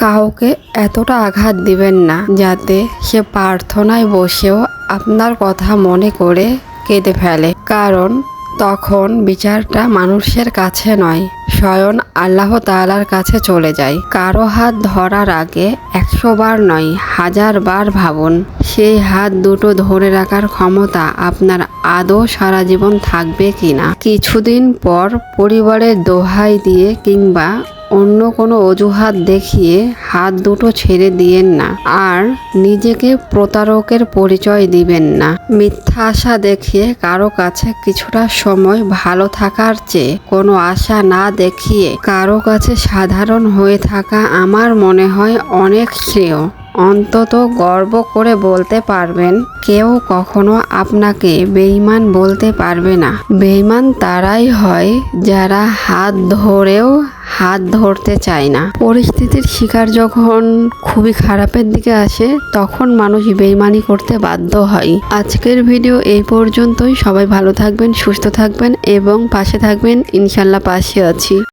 কাউকে এতটা আঘাত দিবেন না যাতে সে প্রার্থনায় বসেও আপনার কথা মনে করে কেঁদে ফেলে, কারণ তখন বিচারটা মানুষের কাছে নয়, স্বয়ং আল্লাহ তাআলার কাছে চলে যায়। কারো হাত ধরার আগে 100 বার নয় 1000 বার ভাবুন, সেই হাত দুটো ধরে রাখার ক্ষমতা আপনার আদৌ সারা জীবন থাকবে কিনা। কিছুদিন পর পরিবারের দোহাই দিয়ে কিংবা অন্য কোনো অজুহাত দেখিয়ে হাত দুটো ছেড়ে দিয়েন না, আর নিজেকে প্রতারকের পরিচয় দিবেন না। মিথ্যা আশা দেখিয়ে কারো কাছে কিছুটা সময় ভালো থাকার চেয়ে কোনো আশা না দেখিয়ে কারো কাছে সাধারণ হয়ে থাকা আমার মনে হয় অনেক শ্রেয়। অন্তত গর্ব করে বলতে পারবেন কেউ কখনো আপনাকে বেঈমান বলতে পারবে না। বেঈমান তারাই হয় যারা হাত ধরেও হাত ধরতে চায় না। পরিস্থিতির শিকার যখন খুবই খারাপের দিকে আসে তখন মানুষ বেঈমানি করতে বাধ্য হয়। আজকের ভিডিও এই পর্যন্তই। সবাই ভালো থাকবেন, সুস্থ থাকবেন এবং পাশে থাকবেন। ইনশাল্লাহ পাশে আছি।